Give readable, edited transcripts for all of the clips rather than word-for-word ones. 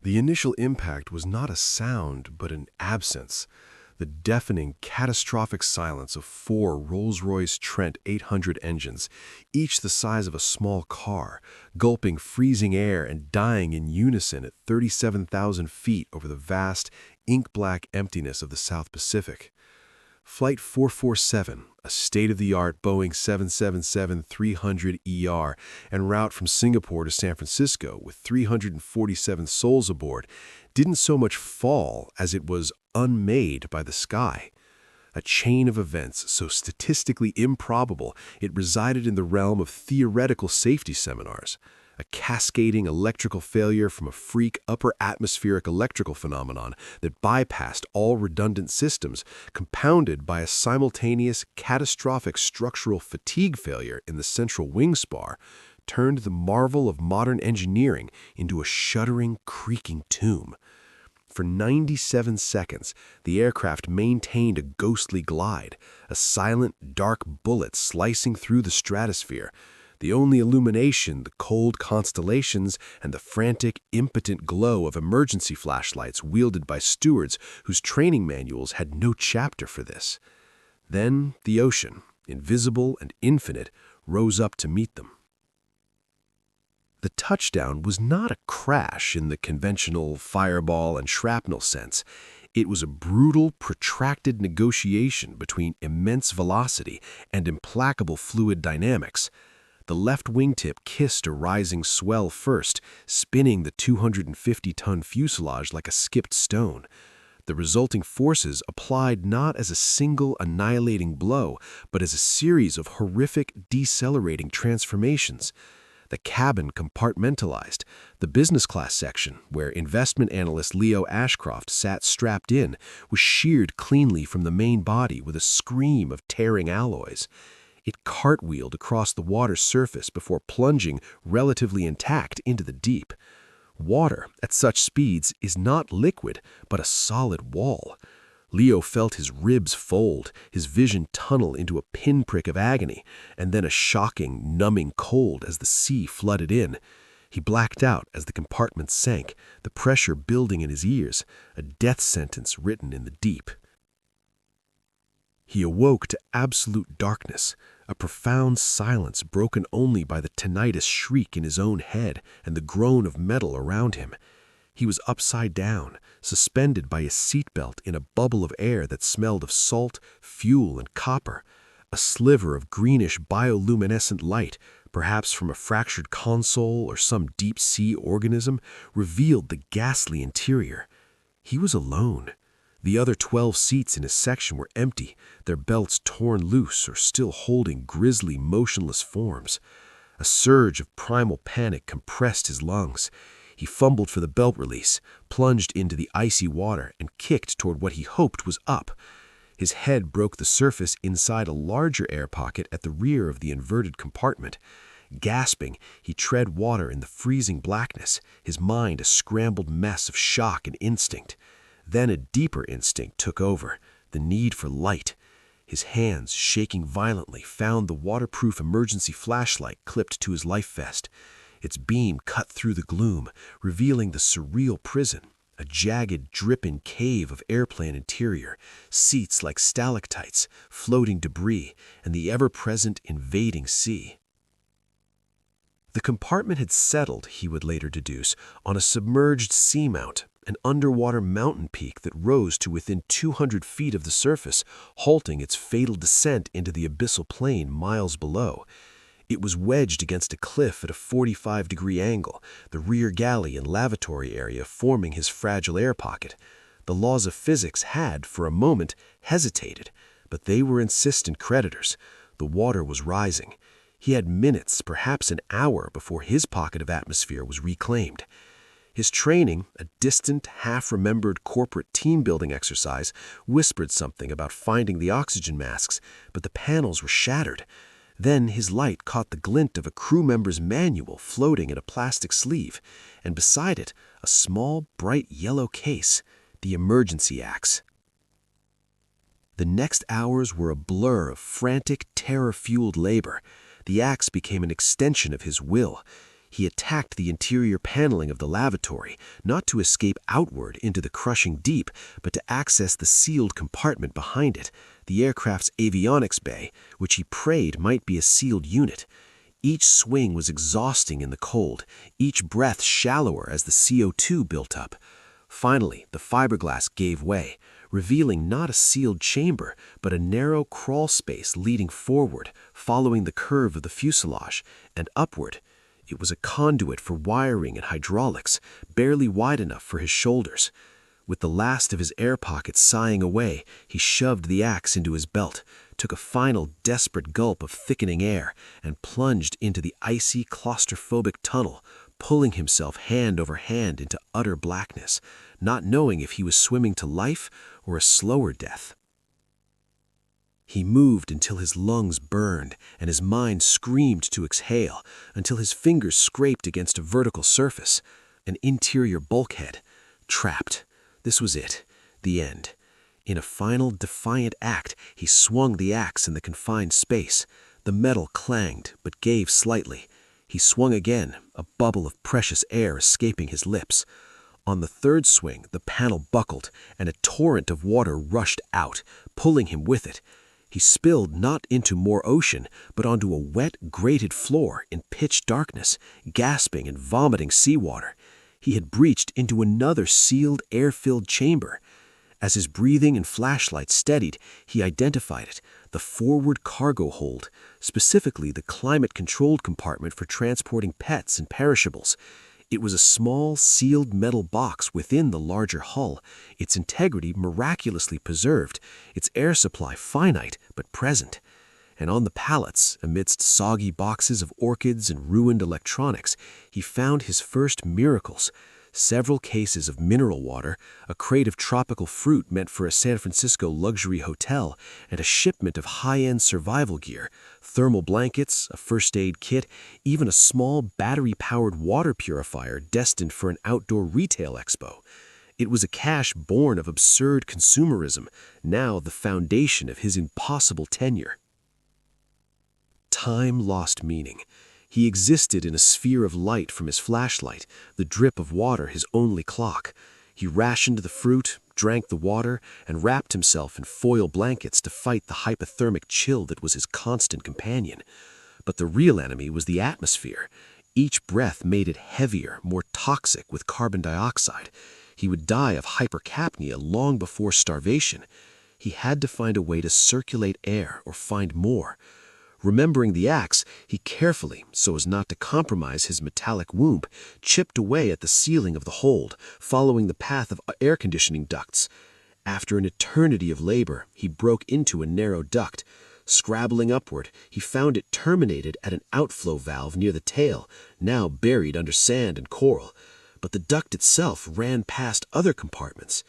The initial impact was not a sound, but an absence. The deafening, catastrophic silence of four Rolls-Royce Trent 800 engines, each the size of a small car, gulping freezing air and dying in unison at 37,000 feet over the vast, ink-black emptiness of the South Pacific. Flight 447, a state-of-the-art Boeing 777-300ER en route from Singapore to San Francisco with 347 souls aboard, didn't so much fall as it was unmade by the sky. A chain of events so statistically improbable it resided in the realm of theoretical safety seminars. A cascading electrical failure from a freak upper atmospheric electrical phenomenon that bypassed all redundant systems, compounded by a simultaneous catastrophic structural fatigue failure in the central wing spar, turned the marvel of modern engineering into a shuddering, creaking tomb. For 97 seconds, the aircraft maintained a ghostly glide, a silent, dark bullet slicing through the stratosphere. The only illumination, the cold constellations and the frantic, impotent glow of emergency flashlights wielded by stewards whose training manuals had no chapter for this. Then the ocean, invisible and infinite, rose up to meet them. The touchdown was not a crash in the conventional fireball and shrapnel sense. It was a brutal, protracted negotiation between immense velocity and implacable fluid dynamics. The left wingtip kissed a rising swell first, spinning the 250-ton fuselage like a skipped stone. The resulting forces applied not as a single annihilating blow, but as a series of horrific, decelerating transformations. The cabin compartmentalized. The business class section, where investment analyst Leo Ashcroft sat strapped in, was sheared cleanly from the main body with a scream of tearing alloys. It cartwheeled across the water's surface before plunging relatively intact into the deep. Water, at such speeds, is not liquid, but a solid wall. Leo felt his ribs fold, his vision tunnel into a pinprick of agony, and then a shocking, numbing cold as the sea flooded in. He blacked out as the compartment sank, the pressure building in his ears, a death sentence written in the deep. He awoke to absolute darkness, a profound silence broken only by the tinnitus shriek in his own head and the groan of metal around him. He was upside down, suspended by his seatbelt in a bubble of air that smelled of salt, fuel, and copper. A sliver of greenish bioluminescent light, perhaps from a fractured console or some deep-sea organism, revealed the ghastly interior. He was alone. The other 12 seats in his section were empty, their belts torn loose or still holding grisly, motionless forms. A surge of primal panic compressed his lungs. He fumbled for the belt release, plunged into the icy water, and kicked toward what he hoped was up. His head broke the surface inside a larger air pocket at the rear of the inverted compartment. Gasping, he tread water in the freezing blackness, his mind a scrambled mess of shock and instinct. Then a deeper instinct took over, the need for light. His hands, shaking violently, found the waterproof emergency flashlight clipped to his life vest. Its beam cut through the gloom, revealing the surreal prison, a jagged, dripping cave of airplane interior, seats like stalactites, floating debris, and the ever-present invading sea. The compartment had settled, he would later deduce, on a submerged seamount, an underwater mountain peak that rose to within 200 feet of the surface, halting its fatal descent into the abyssal plain miles below. It was wedged against a cliff at a 45-degree angle, the rear galley and lavatory area forming his fragile air pocket. The laws of physics had, for a moment, hesitated, but they were insistent creditors. The water was rising. He had minutes, perhaps an hour, before his pocket of atmosphere was reclaimed. His training, a distant, half-remembered corporate team-building exercise, whispered something about finding the oxygen masks, but the panels were shattered. Then his light caught the glint of a crew member's manual floating in a plastic sleeve, and beside it, a small, bright yellow case, the emergency axe. The next hours were a blur of frantic, terror-fueled labor. The axe became an extension of his will. He attacked the interior paneling of the lavatory, not to escape outward into the crushing deep, but to access the sealed compartment behind it, the aircraft's avionics bay, which he prayed might be a sealed unit. Each swing was exhausting in the cold, each breath shallower as the CO2 built up. Finally, the fiberglass gave way, revealing not a sealed chamber, but a narrow crawl space leading forward, following the curve of the fuselage, and upward. It was a conduit for wiring and hydraulics, barely wide enough for his shoulders. With the last of his air pockets sighing away, he shoved the axe into his belt, took a final desperate gulp of thickening air, and plunged into the icy, claustrophobic tunnel, pulling himself hand over hand into utter blackness, not knowing if he was swimming to life or a slower death. He moved until his lungs burned and his mind screamed to exhale, until his fingers scraped against a vertical surface, an interior bulkhead. Trapped. This was it. The end. In a final, defiant act, he swung the axe in the confined space. The metal clanged, but gave slightly. He swung again, a bubble of precious air escaping his lips. On the third swing, the panel buckled, and a torrent of water rushed out, pulling him with it. He spilled not into more ocean, but onto a wet, grated floor in pitch darkness, gasping and vomiting seawater. He had breached into another sealed, air-filled chamber. As his breathing and flashlight steadied, he identified it, the forward cargo hold, specifically the climate-controlled compartment for transporting pets and perishables. It was a small, sealed metal box within the larger hull, its integrity miraculously preserved, its air supply finite but present. And on the pallets, amidst soggy boxes of orchids and ruined electronics, he found his first miracles. Several cases of mineral water, a crate of tropical fruit meant for a San Francisco luxury hotel, and a shipment of high-end survival gear, thermal blankets, a first aid kit, even a small battery-powered water purifier destined for an outdoor retail expo. It was a cache born of absurd consumerism, now the foundation of his impossible tenure. Time lost meaning. He existed in a sphere of light from his flashlight, the drip of water his only clock. He rationed the fruit, drank the water, and wrapped himself in foil blankets to fight the hypothermic chill that was his constant companion. But the real enemy was the atmosphere. Each breath made it heavier, more toxic with carbon dioxide. He would die of hypercapnia long before starvation. He had to find a way to circulate air or find more. Remembering the axe, he carefully, so as not to compromise his metallic womb, chipped away at the ceiling of the hold, following the path of air conditioning ducts. After an eternity of labor, he broke into a narrow duct. Scrabbling upward, he found it terminated at an outflow valve near the tail, now buried under sand and coral. But the duct itself ran past other compartments.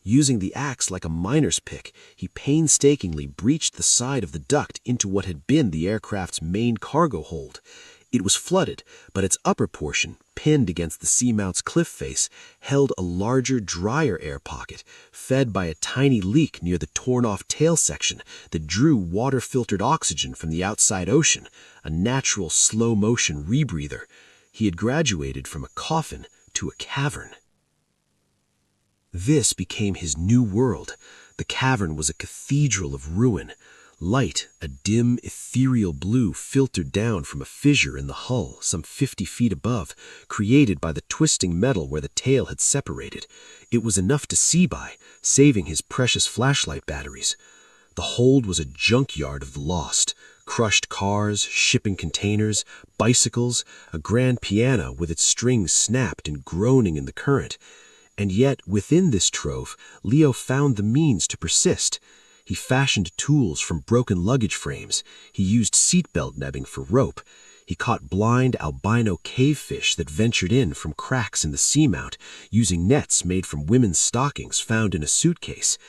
Using the axe like a miner's pick, he painstakingly breached the side of the duct into what had been the aircraft's main cargo hold. It was flooded, but its upper portion, pinned against the seamount's cliff face, held a larger, drier air pocket, fed by a tiny leak near the torn-off tail section that drew water-filtered oxygen from the outside ocean, a natural slow-motion rebreather. He had graduated from a coffin to a cavern. This became his new world. The cavern was a cathedral of ruin. Light, a dim, ethereal blue, filtered down from a fissure in the hull some 50 feet above, created by the twisting metal where the tail had separated. It was enough to see by, saving his precious flashlight batteries. The hold was a junkyard of the lost. Crushed cars, shipping containers, bicycles, a grand piano with its strings snapped and groaning in the current. And yet, within this trove, Leo found the means to persist. He fashioned tools from broken luggage frames. He used seatbelt nebbing for rope. He caught blind albino cavefish that ventured in from cracks in the seamount, using nets made from women's stockings found in a suitcase.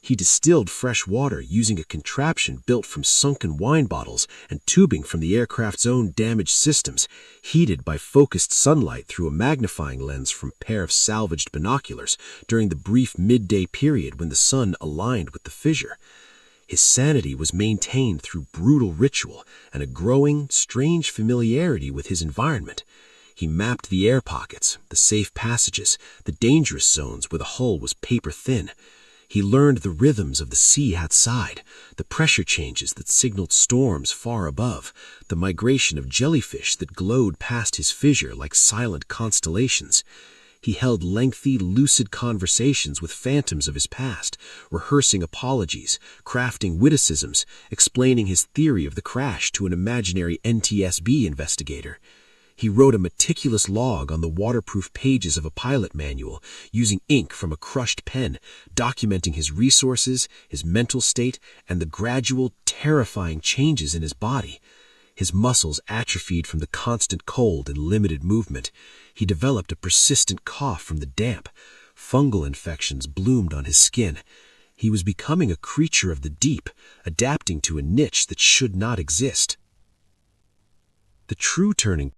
He distilled fresh water using a contraption built from sunken wine bottles and tubing from the aircraft's own damaged systems, heated by focused sunlight through a magnifying lens from a pair of salvaged binoculars during the brief midday period when the sun aligned with the fissure. His sanity was maintained through brutal ritual and a growing, strange familiarity with his environment. He mapped the air pockets, the safe passages, the dangerous zones where the hull was paper-thin. He learned the rhythms of the sea outside, the pressure changes that signaled storms far above, the migration of jellyfish that glowed past his fissure like silent constellations. He held lengthy, lucid conversations with phantoms of his past, rehearsing apologies, crafting witticisms, explaining his theory of the crash to an imaginary NTSB investigator. He wrote a meticulous log on the waterproof pages of a pilot manual, using ink from a crushed pen, documenting his resources, his mental state, and the gradual, terrifying changes in his body. His muscles atrophied from the constant cold and limited movement. He developed a persistent cough from the damp. Fungal infections bloomed on his skin. He was becoming a creature of the deep, adapting to a niche that should not exist. The true turning